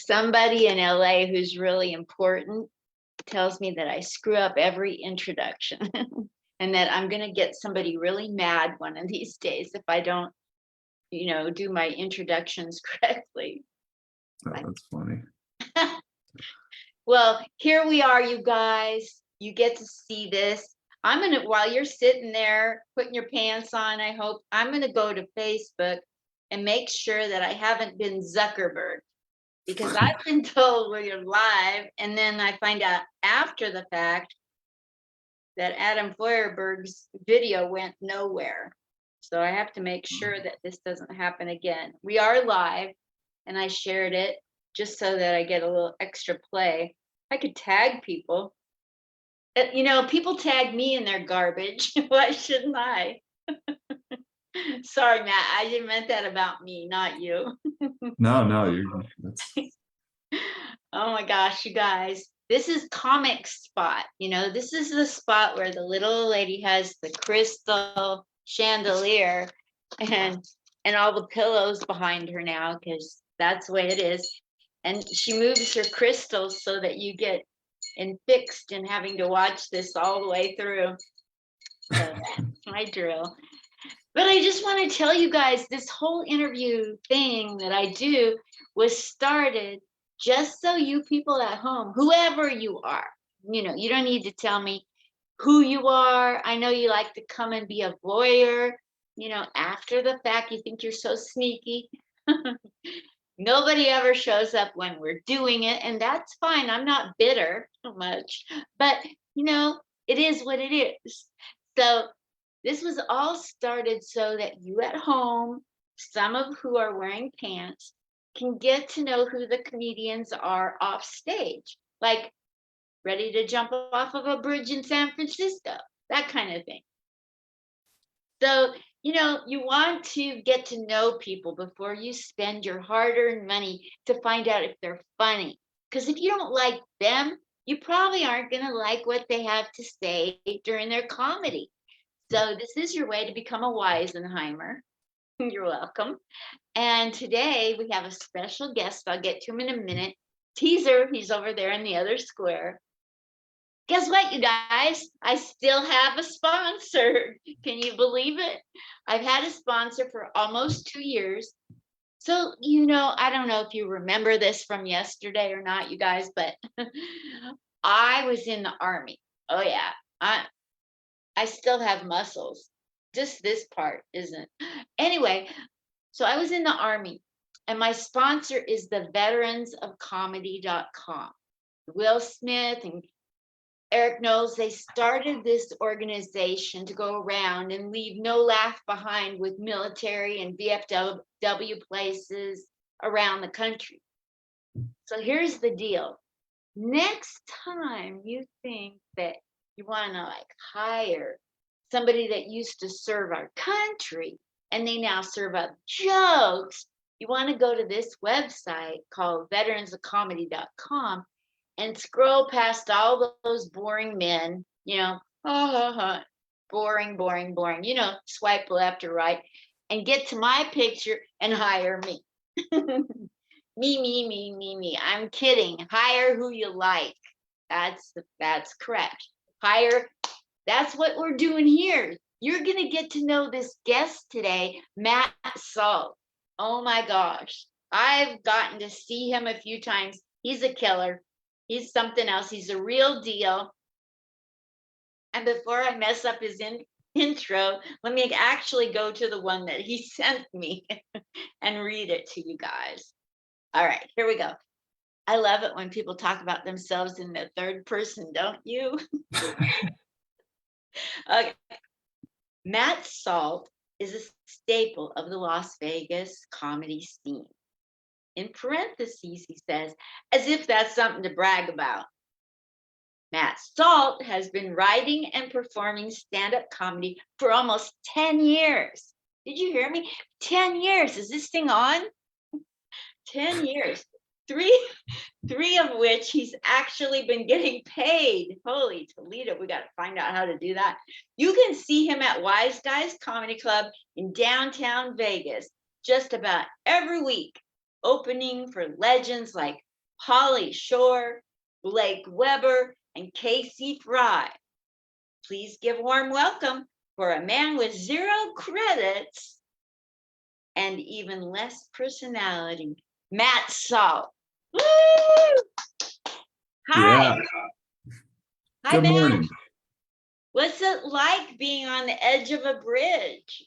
somebody in LA who's really important tells me that I screw up every introduction and that I'm going to get somebody really mad one of these days if I don't, do my introductions correctly. Oh, that's funny. Well, here we are, you guys. You get to see this. While you're sitting there putting your pants on, I hope, I'm going to go to Facebook and make sure that I haven't been Zuckerberg, because I've been told we're live, and then I find out after the fact that Adam Feuerberg's video went nowhere. So I have to make sure that this doesn't happen again. We are live, and I shared it just so that I get a little extra play. I could tag people. People tag me in their garbage. Why shouldn't I? Sorry, Matt. I didn't meant that about me, not you. No, that's Oh my gosh, you guys. This is Comic Spot. This is the spot where the little lady has the crystal chandelier and all the pillows behind her now, because that's the way it is. And she moves her crystals so that you get fixed in having to watch this all the way through. So that's my drill. But I just want to tell you guys, this whole interview thing that I do was started just so you people at home, whoever you are, you don't need to tell me who you are. I know you like to come and be a voyeur, after the fact. You think you're so sneaky. Nobody ever shows up when we're doing it, and that's fine. I'm not bitter so much, but it is what it is. So this was all started so that you at home, some of who are wearing pants, can get to know who the comedians are off stage, like ready to jump off of a bridge in San Francisco, that kind of thing. So, you want to get to know people before you spend your hard-earned money to find out if they're funny. Because if you don't like them, you probably aren't going to like what they have to say during their comedy. So this is your way to become a Weisenheimer. You're welcome. And today we have a special guest. I'll get to him in a minute. Teaser, he's over there in the other square. Guess what, you guys? I still have a sponsor. Can you believe it? I've had a sponsor for almost 2 years. So, I don't know if you remember this from yesterday or not, you guys, but I was in the Army. Oh, yeah. I still have muscles. Just this part isn't. Anyway, so I was in the Army, and my sponsor is the veteransofcomedy.com. Will Smith and Eric Knowles, they started this organization to go around and leave no laugh behind with military and VFW places around the country. So here's the deal. Next time you think that you want to hire somebody that used to serve our country and they now serve up jokes, you want to go to this website called veteransofcomedy.com and scroll past all those boring men, boring, swipe left or right, and get to my picture and hire me. Me. I'm kidding. Hire who you like. That's correct. Hire. That's what we're doing here. You're going to get to know this guest today, Matt Salt. Oh my gosh. I've gotten to see him a few times. He's a killer. He's something else. He's a real deal. And before I mess up his intro, let me actually go to the one that he sent me and read it to you guys. All right, here we go. I love it when people talk about themselves in the third person, don't you? Okay. Matt Salt is a staple of the Las Vegas comedy scene. In parentheses, he says, as if that's something to brag about. Matt Salt has been writing and performing stand-up comedy for almost 10 years. Did you hear me? 10 years. Is this thing on? 10 years. Three of which he's actually been getting paid. Holy Toledo, we got to find out how to do that. You can see him at Wise Guys Comedy Club in downtown Vegas just about every week, opening for legends like Holly Shore, Blake Weber, and Casey Fry. Please give a warm welcome for a man with 0 credits and even less personality, Matt Salt. Woo! Hi. Yeah. Hi, Good Matt. morning. What's it like being on the edge of a bridge?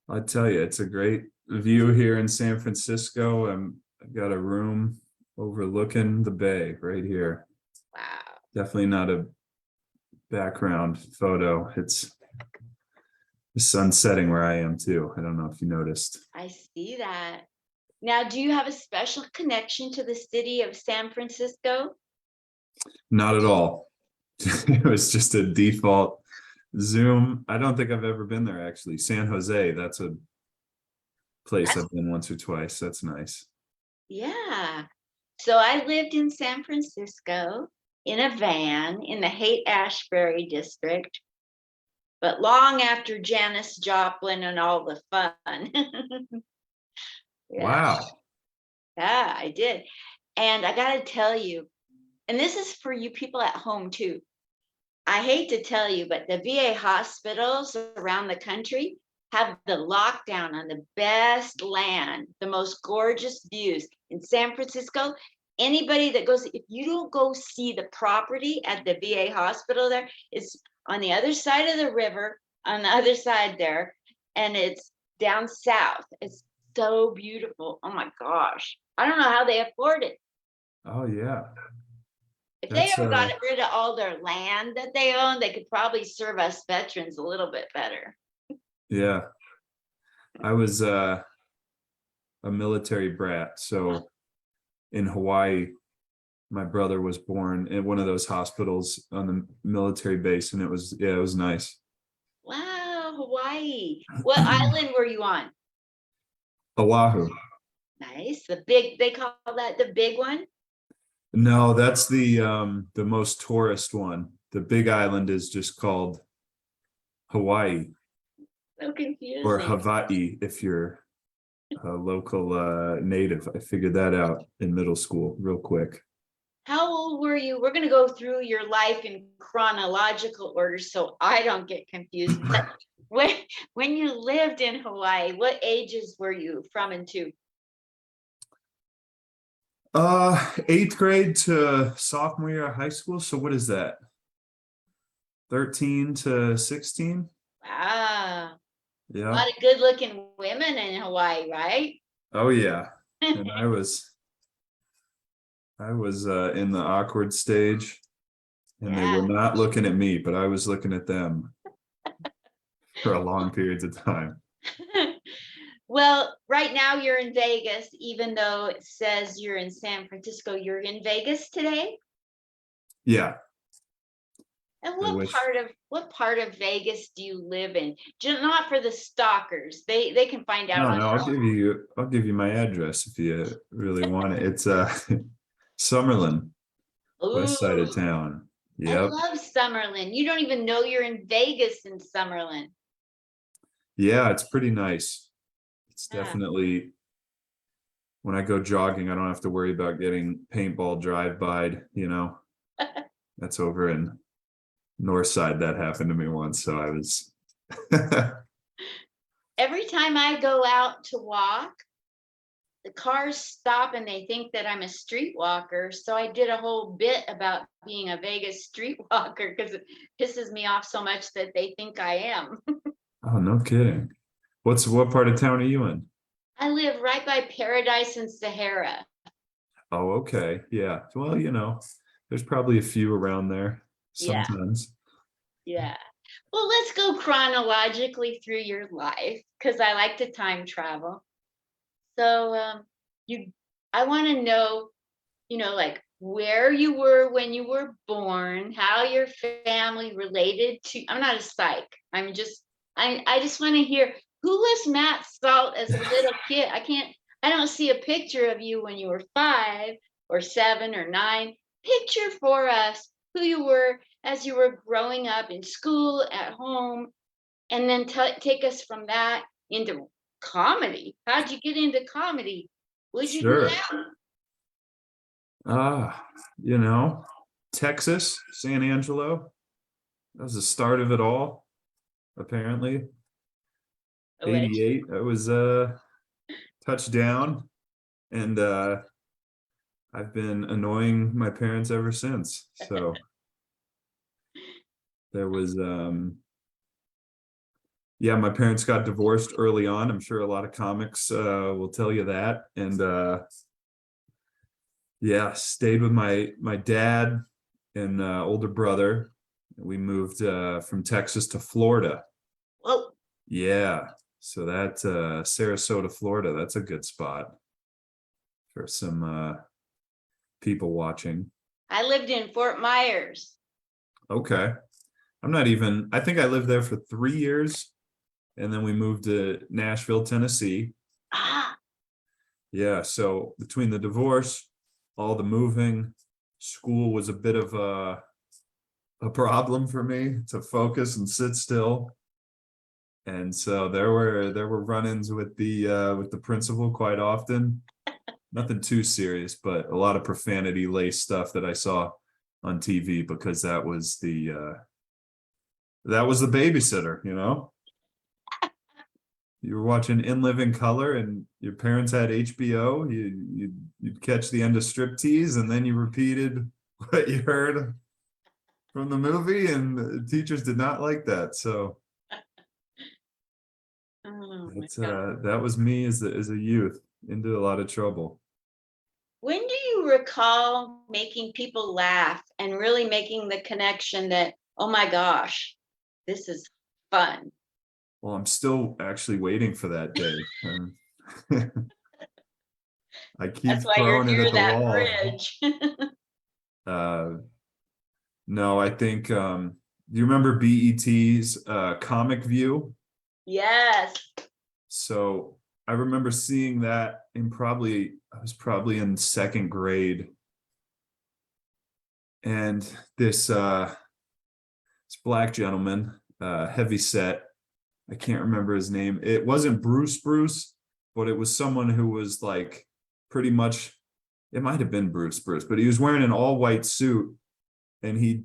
I tell you, it's a great view here in San Francisco. I've got a room overlooking the bay right here. Wow. Definitely not a background photo. It's the sun setting where I am too. I don't know if you noticed. I see that. Now, do you have a special connection to the city of San Francisco? Not at all. It was just a default Zoom. I don't think I've ever been there actually. San Jose, that's a place I've been once or twice. That's nice. Yeah. So I lived in San Francisco in a van in the Haight-Ashbury district, but long after Janis Joplin and all the fun. Yeah. Wow. Yeah, I did. And I got to tell you, and this is for you people at home too. I hate to tell you, but the VA hospitals around the country have the lockdown on the best land, the most gorgeous views in San Francisco. Anybody that goes, if you don't go see the property at the VA hospital there, it's on the other side of the river, on the other side there, and it's down south. It's so beautiful. Oh my gosh. I don't know how they afford it. Oh yeah. If they That's ever got rid of all their land that they own, they could probably serve us veterans a little bit better. yeah. I was a military brat. So in Hawaii, my brother was born in one of those hospitals on the military base, and it was nice. Wow, Hawaii. What island were you on? Oahu. Nice. The big, they call that the big one? No, that's the most tourist one. The big island is just called Hawaii So or confusing. Hawaii if you're a local native. I figured that out in middle school real quick. How old were you? We're going to go through your life in chronological order so I don't get confused. But when you lived in Hawaii, what ages were you from and to? 8th grade to sophomore year of high school. So what is that? 13 to 16? Wow. A Yeah. lot of good looking women in Hawaii, right? Oh yeah. And I was in the awkward stage, and they were Yeah. not looking at me, but I was looking at them for a long periods of time. Well, right now you're in Vegas, even though it says you're in San Francisco. You're in Vegas today? Yeah. And I wish. what part of Vegas do you live in? Not for the stalkers. They can find out No, on no, I'll give you my address if you really want it. It's Summerlin, west side of Ooh, town. I Yep. love Summerlin. You don't even know you're in Vegas in Summerlin. Yeah, it's pretty nice. It's Yeah. definitely, when I go jogging, I don't have to worry about getting paintball drive-by'd, you know. That's over in North Side. That happened to me once, so I was Every time I go out to walk, the cars stop and they think that I'm a streetwalker. So I did a whole bit about being a Vegas streetwalker because it pisses me off so much that they think I am. Oh, no kidding. What part of town are you in? I live right by Paradise and Sahara. Oh, okay. Yeah. Well, there's probably a few around there Yeah, sometimes. yeah. Well, let's go chronologically through your life because I like to time travel. So you I want to know, like where you were when you were born, how your family related to. I'm not a psych. I just want to hear, who was Matt Salt as a little kid? I don't see a picture of you when you were 5 or 7 or 9. Picture for us who you were as you were growing up in school, at home, and then take us from that into comedy. How'd you get into comedy? Would you do Sure. that? Ah, you know, Texas, San Angelo. That was the start of it all, apparently. Which, 88, I was touchdown, and I've been annoying my parents ever since. So there was yeah, my parents got divorced early on. I'm sure a lot of comics will tell you that. And yeah, stayed with my dad and older brother. We moved from Texas to Florida. well, Yeah. So that Sarasota, Florida, that's a good spot for some people watching. I lived in Fort Myers. Okay. I'm not even, I think I lived there for 3 years and then we moved to Nashville, Tennessee. Ah, Yeah. So between the divorce, all the moving, school was a bit of a problem for me to focus and sit still. And so there were run-ins with the principal quite often. Nothing too serious, but a lot of profanity laced stuff that I saw on TV because that was the babysitter, you know? You were watching In Living Color and your parents had HBO, you'd catch the end of Striptease and then you repeated what you heard from the movie, and the teachers did not like that. So oh my it's God. that was me as a youth into a lot of trouble. When do you recall making people laugh and really making the connection that, oh my gosh, this is fun? Well, I'm still actually waiting for that day. I That's keep why you're throwing it near at the that wall. bridge. Uh, no, I think do you remember BET's Comic View? Yes. So I remember seeing that I was probably in second grade. And this black gentleman, heavy set, I can't remember his name. It wasn't Bruce, but it was someone who was like pretty much, it might have been Bruce, but he was wearing an all white suit and he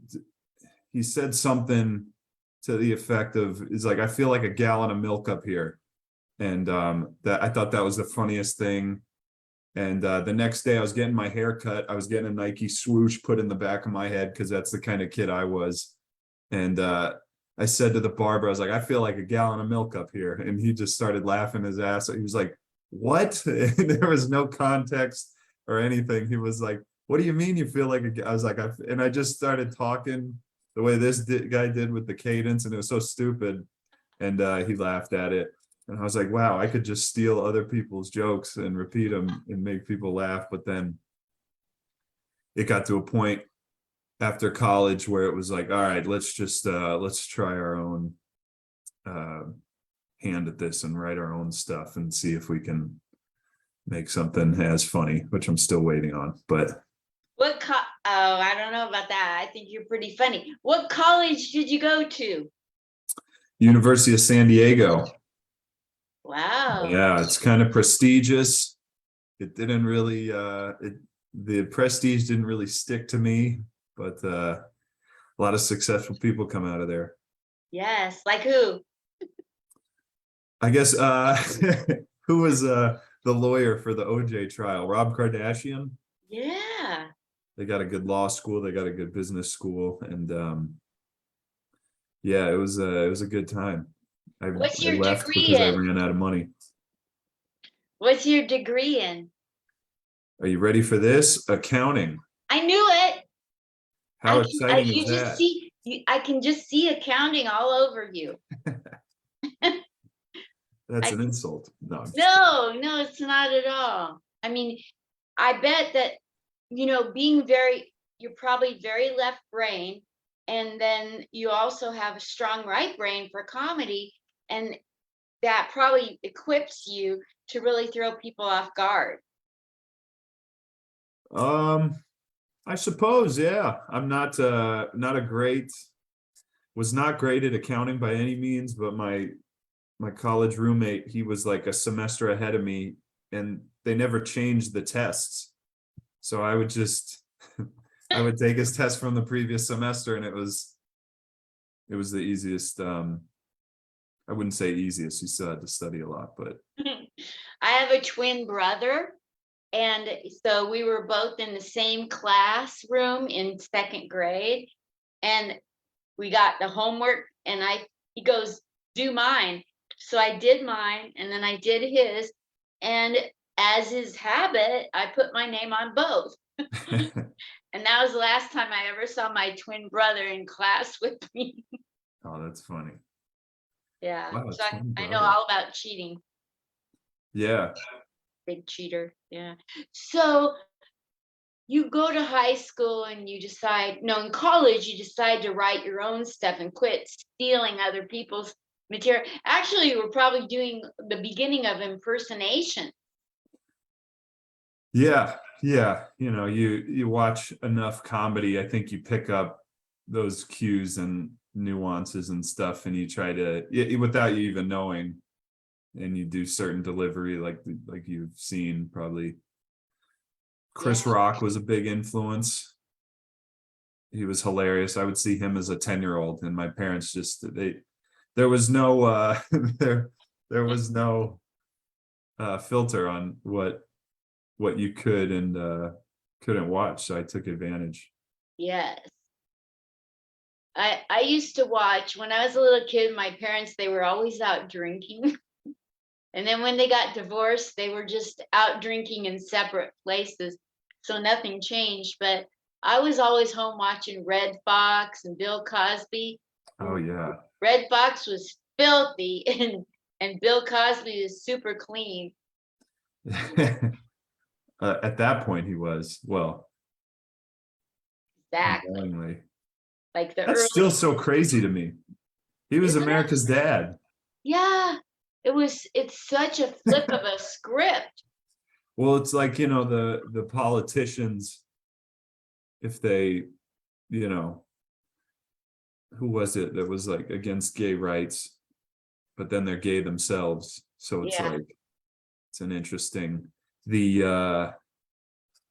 said something to the effect of, is like, I feel like a gallon of milk up here. And that I thought that was the funniest thing. And the next day I was getting my hair cut. I was getting a Nike swoosh put in the back of my head because that's the kind of kid I was. And I said to the barber, I was like, I feel like a gallon of milk up here. And he just started laughing his ass. He was like, what? And there was no context or anything. He was like, what do you mean you feel like I was like, and I just started talking the way this guy did with the cadence. And it was so stupid. And he laughed at it. And I was like, wow, I could just steal other people's jokes and repeat them and make people laugh. But then it got to a point after college where it was like, all right, let's try our own uh, hand at this and write our own stuff and see if we can make something as funny, which I'm still waiting on. But Oh, I don't know about that. I think you're pretty funny. What college did you go to? University of San Diego, Wow. yeah, it's kind of prestigious. It didn't really the prestige didn't really stick to me, but a lot of successful people come out of there. Yes. Like who? I guess who was the lawyer for the OJ trial? Rob Kardashian. Yeah. They got a good law school, they got a good business school, and yeah, it was a good time. I, What's I your left degree because I in? ran out of money. What's your degree in? Are you ready for this? Accounting. I knew it. How exciting is You just that? see, I can just see accounting all over you. That's I, an insult. No, no, it's not at all. I mean, I bet that, you're probably very left brain. And then you also have a strong right brain for comedy. And that probably equips you to really throw people off guard. I suppose, yeah. I'm not a great was not great at accounting by any means, but my college roommate, he was like a semester ahead of me and they never changed the tests. So I would just, I would take his test from the previous semester, and it was the easiest. I wouldn't say easiest. You still had to study a lot, but I have a twin brother. And so we were both in the same classroom in second grade. And we got the homework, and he goes, do mine. So I did mine, and then I did his. And as his habit, I put my name on both. And that was the last time I ever saw my twin brother in class with me. oh, that's funny. Yeah. Wow, So twin I know brother. all about cheating. Yeah. Big cheater. Yeah. So you go to high school and you decide, no, in college, you decide to write your own stuff and quit stealing other people's material. Actually, you were probably doing the beginning of impersonation. Yeah. Yeah. You know, you watch enough comedy, I think you pick up those cues and nuances and stuff, and you try to, without you even knowing, and you do certain delivery like you've seen probably. Chris Yeah. Rock was a big influence. He was hilarious. I would see him as a 10-year-old, and my parents just there was no there was no filter on what you could and couldn't watch. So I took advantage. Yes. I used to watch when I was a little kid, my parents, they were always out drinking. And then when they got divorced, they were just out drinking in separate places. So nothing changed. But I was always home watching Red Fox and Bill Cosby. Oh yeah. Red Fox was filthy and Bill Cosby was super clean. At that point he was, well, Exactly. unknowingly. Like the That's early, still so crazy to me. He was isn't it? America's dad. Yeah. It's such a flip of a script. Well, it's like, you know, the politicians, if they, you know, who was it that was like against gay rights, but then they're gay themselves. So it's Yeah. like, it's an interesting, the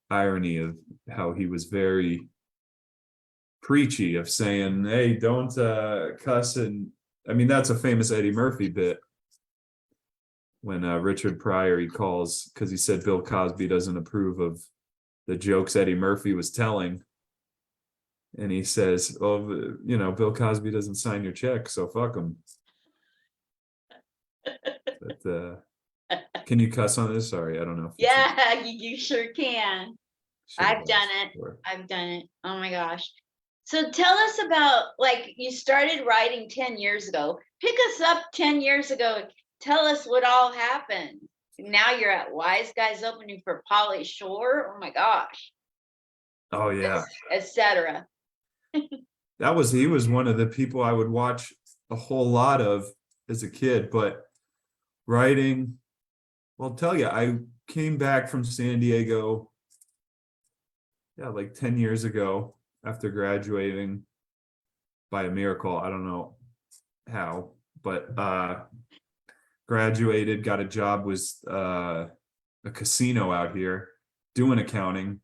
irony of how he was very preachy of saying, hey, don't cuss. And I mean, that's a famous Eddie Murphy bit when Richard Pryor, he calls, because he said Bill Cosby doesn't approve of the jokes Eddie Murphy was telling. And he says, oh, you know, Bill Cosby doesn't sign your check, so fuck him. But can you cuss on this? Sorry, I don't know. Yeah, you sure can. I've done it. Before. I've done it. Oh my gosh. So tell us about, like, you started writing 10 years ago. Pick us up 10 years ago. Tell us what all happened. Now you're at Wise Guys opening for Pauly Shore. Oh my gosh. Oh yeah. Etc. He was one of the people I would watch a whole lot of as a kid, but writing, well, I'll tell you, I came back from San Diego, yeah, like 10 years ago after graduating by a miracle. I don't know how, but graduated, got a job, was a casino out here doing accounting,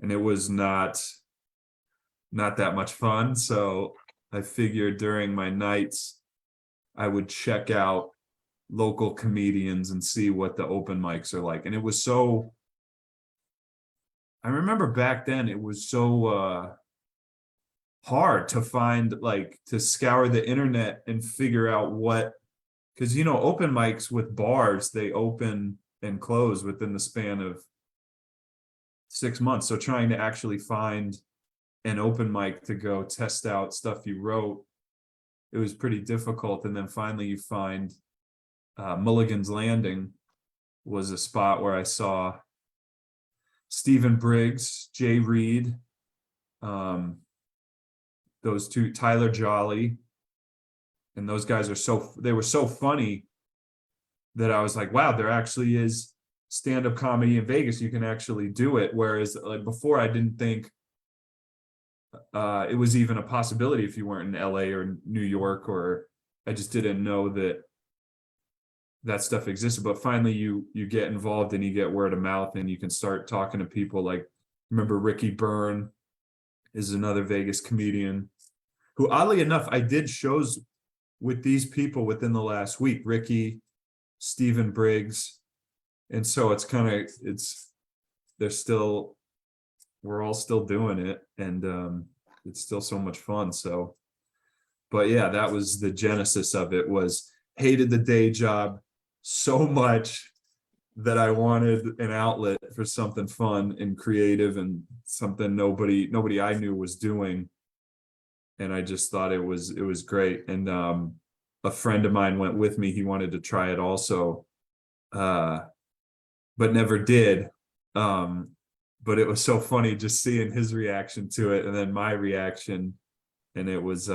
and it was not that much fun. So I figured during my nights I would check out local comedians and see what the open mics are like. And it was so, I remember back then it was so hard to find, like, to scour the internet and figure out what, because, you know, open mics with bars, they open and close within the span of 6 months. So trying to actually find an open mic to go test out stuff you wrote, it was pretty difficult. And then finally you find Mulligan's Landing was a spot where I saw Stephen Briggs, Jay Reed, those two, Tyler Jolly, and those guys they were so funny that I was like, wow, there actually is stand-up comedy in Vegas. You can actually do it. Whereas like before, I didn't think it was even a possibility if you weren't in LA or New York, or I just didn't know that stuff existed. But finally you get involved and you get word of mouth and you can start talking to people like Remember Ricky Byrne is another Vegas comedian who, oddly enough, I did shows with these people within the last week. Ricky, Stephen Briggs, and so it's kind of they're still, we're all still doing it, and it's still so much fun. So, but yeah, that was the genesis of it. Was hated the day job so much that I wanted an outlet for something fun and creative and something nobody I knew was doing. And I just thought it was great. And a friend of mine went with me. He wanted to try it also, but never did. But it was so funny just seeing his reaction to it and then my reaction. And it was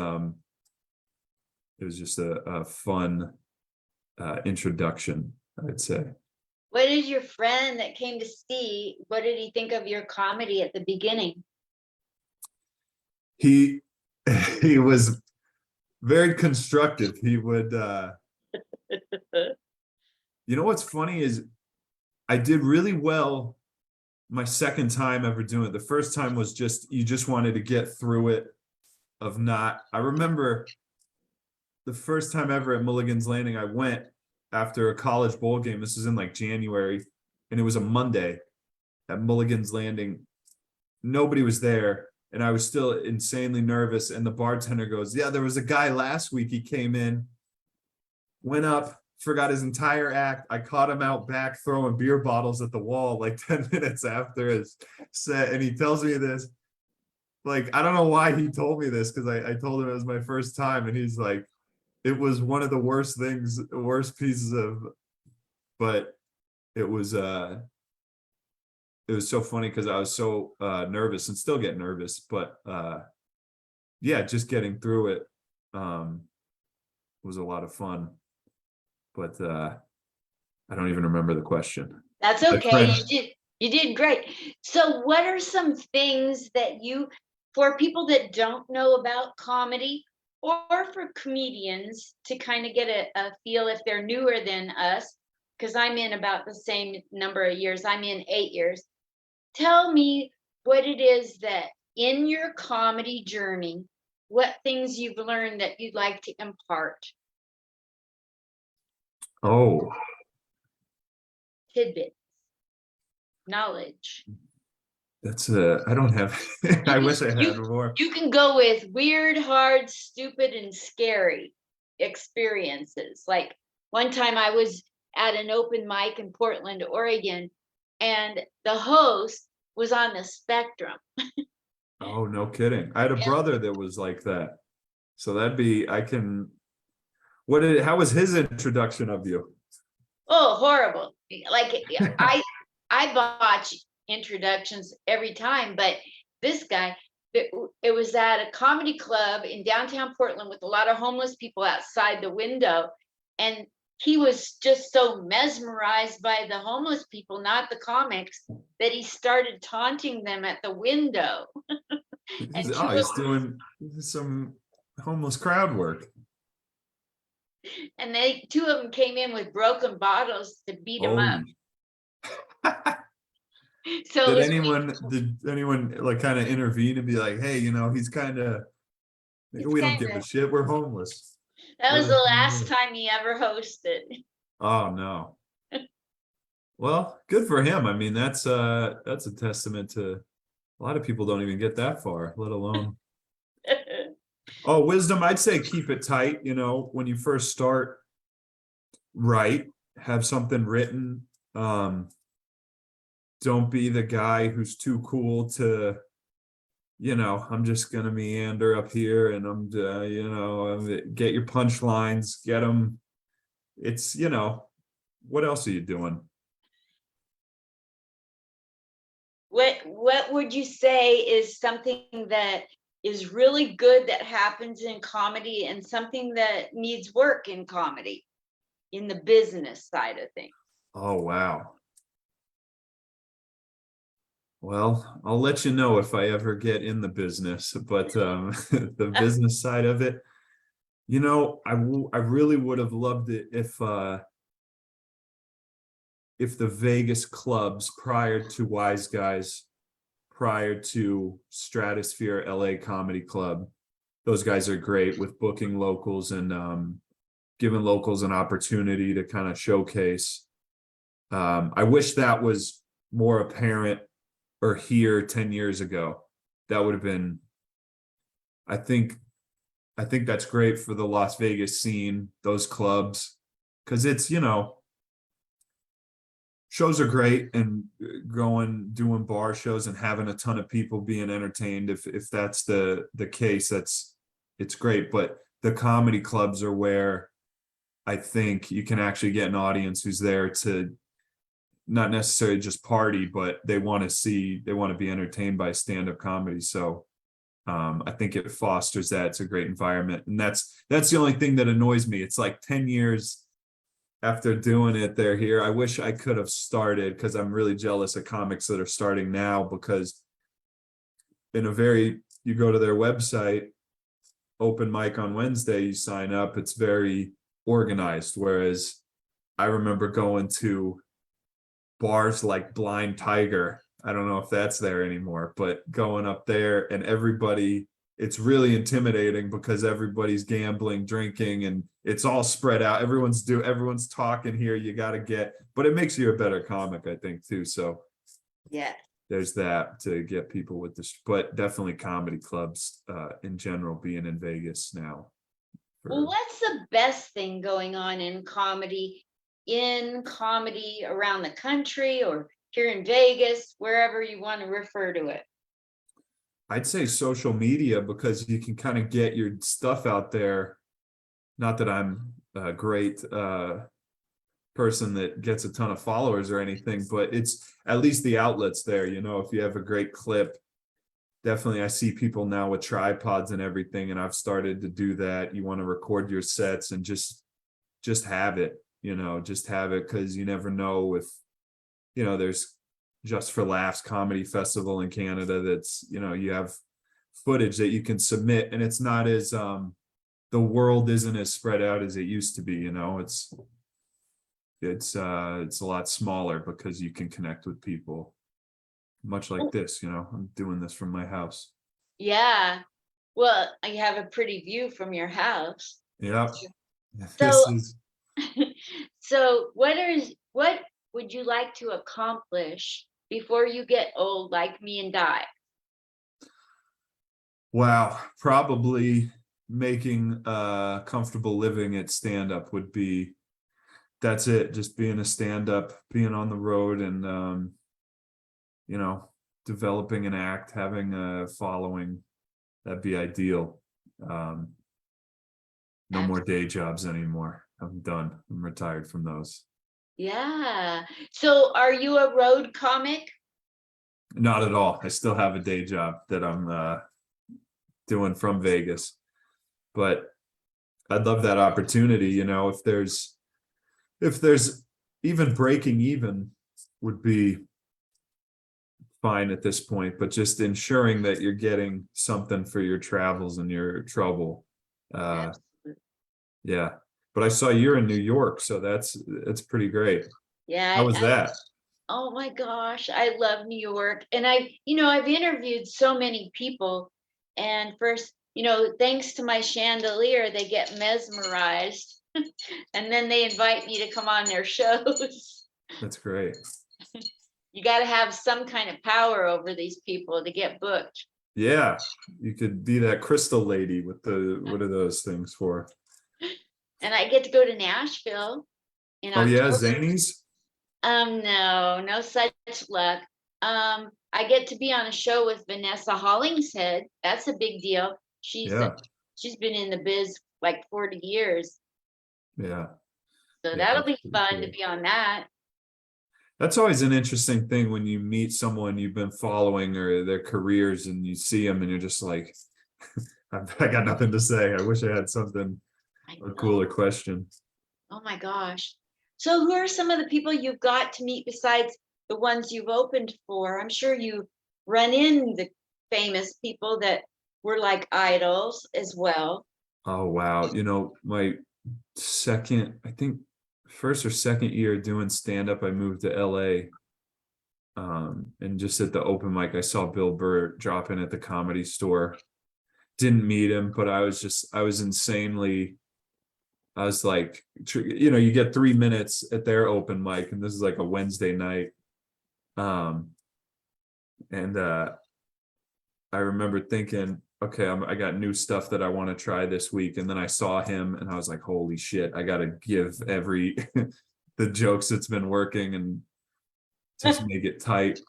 just a fun introduction, I'd say. What did your friend that came to see, what did he think of your comedy at the beginning? He was very constructive. He would you know what's funny is I did really well my second time ever doing it. The first time was just, you just wanted to get through it of not. I remember the first time ever at Mulligan's Landing, I went after a college bowl game. This was in like January, and it was a Monday at Mulligan's Landing. Nobody was there, and I was still insanely nervous. And the bartender goes, "Yeah, there was a guy last week. He came in, went up, forgot his entire act. I caught him out back throwing beer bottles at the wall like 10 minutes after his set." And he tells me this. Like, I don't know why he told me this, because I told him it was my first time, and he's like, it was one of the worst pieces of, but it was so funny because I was so nervous and still get nervous, but yeah, just getting through it was a lot of fun. But I don't even remember the question. That's okay. You did great. So what are some things that for people that don't know about comedy, or for comedians to kind of get a feel if they're newer than us, because I'm in about the same number of years, I'm in 8 years. Tell me what it is that in your comedy journey, what things you've learned that you'd like to impart. Oh, Tidbits, knowledge. that's I don't have, I wish I had more. You can go with weird, hard, stupid, and scary experiences. Like one time I was at an open mic in Portland, Oregon, and the host was on the spectrum. Oh, no kidding. I had a brother that was like that. So that'd be, how was his introduction of you? Oh, horrible. Like I botch introductions every time, but this guy, it was at a comedy club in downtown Portland with a lot of homeless people outside the window, and he was just so mesmerized by the homeless people, not the comics, that he started taunting them at the window. He's doing some homeless crowd work. And two of them came in with broken bottles to beat him up. So did anyone like kind of intervene and be like, "Hey, he's kind of, we don't give a shit, we're homeless"? That was the last time he ever hosted. Oh no. Well, good for him. I mean, that's a testament to, a lot of people don't even get that far, let alone. Oh, wisdom, I'd say keep it tight. When you first start, write, have something written. Don't be the guy who's too cool to, I'm just gonna meander up here and I'm get your punchlines, get them. It's, what else are you doing? What would you say is something that is really good that happens in comedy, and something that needs work in comedy, in the business side of things? Oh, wow. Well, I'll let you know if I ever get in the business, but the business side of it, I really would have loved it if the Vegas clubs prior to Wise Guys, prior to Stratosphere LA Comedy Club. Those guys are great with booking locals and giving locals an opportunity to kind of showcase. I wish that was more apparent or here 10 years ago. That would have been, I think that's great for the Las Vegas scene, those clubs, because it's, shows are great, and doing bar shows and having a ton of people being entertained. If that's the case, it's great. But the comedy clubs are where I think you can actually get an audience who's there to not necessarily just party, but they want to be entertained by stand-up comedy. So I think it fosters that. It's a great environment. And that's the only thing that annoys me. It's like 10 years after doing it, they're here. I wish I could have started, because I'm really jealous of comics that are starting now, because you go to their website, open mic on Wednesday, you sign up, it's very organized. Whereas I remember going to bars like Blind Tiger. I don't know if that's there anymore, but going up there and everybody, it's really intimidating because everybody's gambling, drinking, and it's all spread out. Everyone's talking here. You got to but it makes you a better comic, I think, too. So Yeah. there's that to get people with this, but definitely comedy clubs in general being in Vegas now. Well, what's the best thing going on in comedy around the country, or here in Vegas, wherever you want to refer to it? I'd say social media, because you can kind of get your stuff out there. Not that I'm a great person that gets a ton of followers or anything, but it's at least the outlets there. If you have a great clip, definitely I see people now with tripods and everything, and I've started to do that. You want to record your sets and just have it, just have it, because you never know if, there's Just for Laughs comedy festival in Canada that's, you have footage that you can submit, and it's not as the world isn't as spread out as it used to be. It's a lot smaller because you can connect with people, much like this. I'm doing this from my house. Yeah. Well, you have a pretty view from your house. Yeah. So, This is so what would you like to accomplish before you get old like me and die? Wow, probably making a comfortable living at stand-up would be, that's it. Just being a stand-up, being on the road, and developing an act, having a following. That'd be ideal. No more day jobs anymore. I'm done. I'm retired from those. Yeah. So are you a road comic? Not at all. I still have a day job that I'm doing from Vegas, but I'd love that opportunity. If there's even breaking even would be fine at this point, but just ensuring that you're getting something for your travels and your trouble. Yeah. But I saw you're in New York, so that's pretty great. Yeah. How was that? Oh my gosh, I love New York. And I've interviewed so many people, and first, thanks to my chandelier, they get mesmerized. And then they invite me to come on their shows. That's great. You got to have some kind of power over these people to get booked. Yeah, you could be that crystal lady with what are those things for? And I get to go to Nashville in Oh yeah, October. Zanies? No such luck. I get to be on a show with Vanessa Hollingshead. That's a big deal. She's been in the biz like 40 years. Yeah. So Yeah, that'll be that's fun pretty to cool. be on that. That's always an interesting thing when you meet someone you've been following or their careers, and you see them and you're just like, I got nothing to say. I wish I had something, a cooler question. Oh my gosh. So who are some of the people you've got to meet besides the ones you've opened for? I'm sure you run in the famous people that were like idols as well. Oh wow. My I think first or second year doing stand-up, I moved to LA, And just at the open mic, I saw Bill Burr drop in at the Comedy Store. Didn't meet him, but I was insanely. I was like, you get 3 minutes at their open mic, and this is like a Wednesday night. And I remember thinking, okay, I got new stuff that I want to try this week. And then I saw him and I was like, holy shit, I got to give every the jokes that's been working and just make it tight.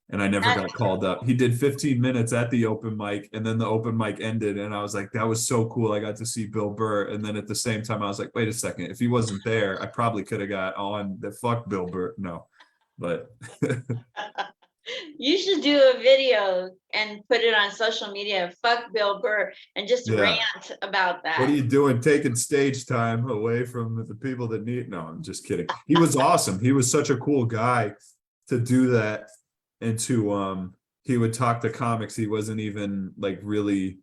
And I never got called up. He did 15 minutes at the open mic, and then the open mic ended. And I was like, that was so cool. I got to see Bill Burr. And then at the same time, I was like, wait a second. If he wasn't there, I probably could have got on the fuck Bill Burr. No, but You should do a video and put it on social media. Fuck Bill Burr, and just Yeah. rant about that. what are you doing taking stage time away from the people that need? No, I'm just kidding. He was awesome. He was such a cool guy to do that. And to he would talk to comics. He wasn't even like really,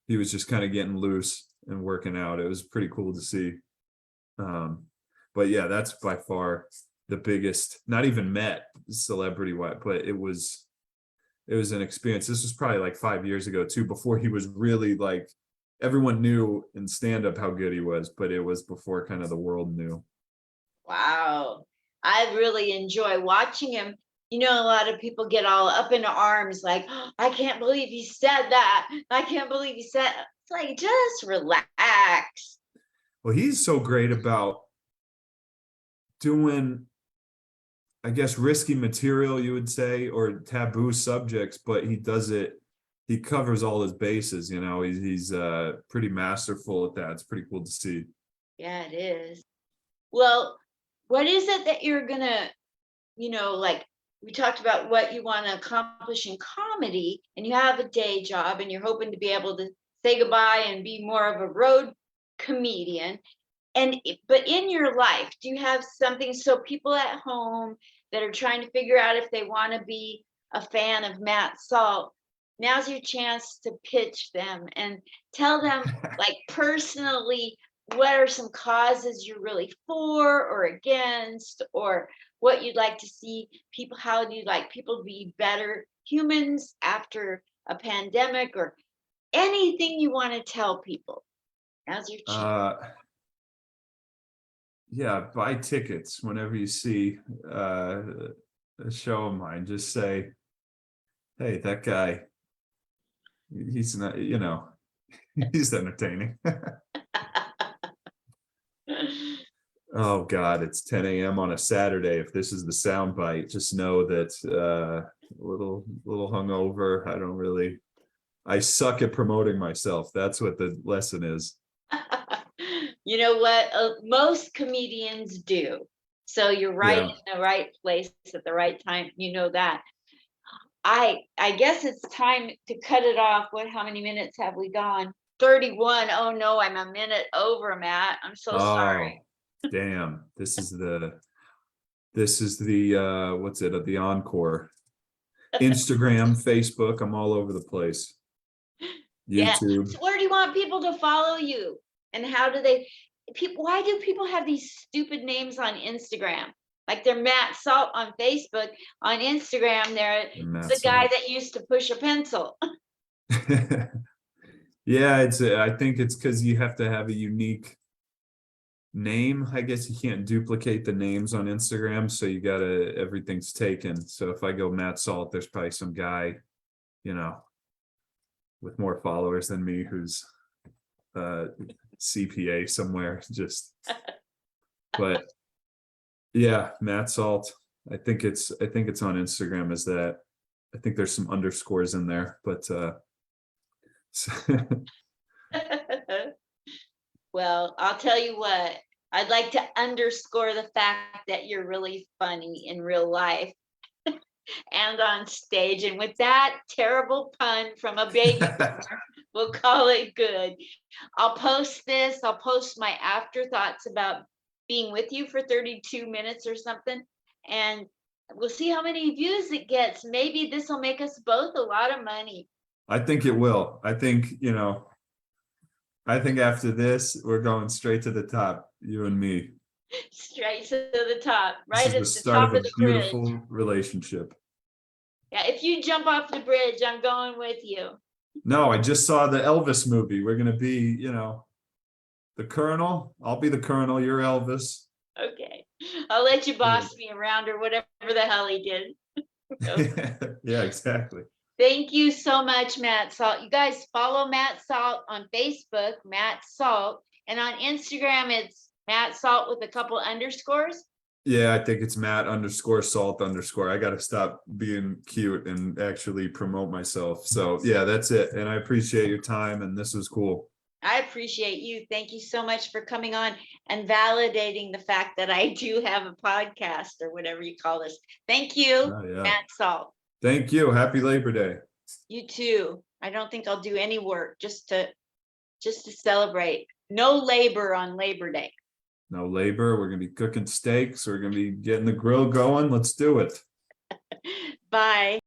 he was just kind of getting loose and working out. It was pretty cool to see. But yeah, that's by far the biggest, not even met celebrity wise, but it was an experience. This was probably like 5 years ago too, before he was really like, everyone knew in stand-up how good he was, but it was before kind of the world knew. Wow. I really enjoy watching him. You know, a lot of people get all up in arms, like, "Oh, I can't believe he said that. I can't believe he said," it's like, just relax. Well, he's so great about doing, I guess, risky material, you would say, or taboo subjects, but he does it, he covers all his bases, he's pretty masterful at that. It's pretty cool to see. Yeah, it is. Well, what is it that you're gonna, like we talked about what you want to accomplish in comedy, and you have a day job and you're hoping to be able to say goodbye and be more of a road comedian. But in your life, do you have something, so people at home that are trying to figure out if they want to be a fan of Matt Salt, now's your chance to pitch them and tell them, like, personally, what are some causes you're really for or against, or what you'd like to see people, how do you like people to be better humans after a pandemic, or anything you want to tell people. Now's your chance. Yeah, buy tickets whenever you see a show of mine. Just say, hey, that guy, he's not, he's entertaining. Oh God, it's 10 a.m. on a Saturday. If this is the soundbite, just know that a little hungover. I suck at promoting myself. That's what the lesson is. You know what? Most comedians do. So you're right in the right place at the right time. You know that. I guess it's time to cut it off. How many minutes have we gone? 31. Oh no, I'm a minute over, Matt. I'm so sorry. Damn. This is the what's it, the encore. Instagram, Facebook, I'm all over the place. YouTube. Yeah. So where do you want people to follow you? And how do why do people have these stupid names on Instagram? Like they're Matt Salt on Facebook. On Instagram, they're the guy that used to push a pencil. Yeah, I think it's because you have to have a unique name. I guess you can't duplicate the names on Instagram, so everything's taken. So if I go Matt Salt, there's probably some guy, with more followers than me who's CPA somewhere, but yeah, Matt Salt. I think it's on Instagram as that. I think there's some underscores in there, but well, I'll tell you what, I'd like to underscore the fact that you're really funny in real life and on stage. And with that terrible pun from a baby boomer, we'll call it good. I'll post this. I'll post my afterthoughts about being with you for 32 minutes or something. And we'll see how many views it gets. Maybe this will make us both a lot of money. I think it will. I think after this, we're going straight to the top, you and me. Straight to the top, This right is at the the start top of a of the bridge. beautiful relationship. Yeah, if you jump off the bridge, I'm going with you. No, I just saw the Elvis movie. We're gonna be, the Colonel. I'll be the Colonel. You're Elvis. Okay, I'll let you boss me around or whatever the hell he did. Yeah, exactly. Thank you so much, Matt Salt. You guys follow Matt Salt on Facebook, Matt Salt, and on Instagram, it's Matt Salt with a couple underscores. Yeah, I think it's Matt_Salt_. I gotta stop being cute and actually promote myself. So yeah, that's it. And I appreciate your time, and this was cool. I appreciate you. Thank you so much for coming on and validating the fact that I do have a podcast or whatever you call this. Thank you, Oh, yeah. Matt Salt. Thank you. Happy Labor Day. You too. I don't think I'll do any work just to celebrate. No labor on Labor Day. No labor. We're gonna be cooking steaks. We're gonna be getting the grill going. Let's do it. Bye.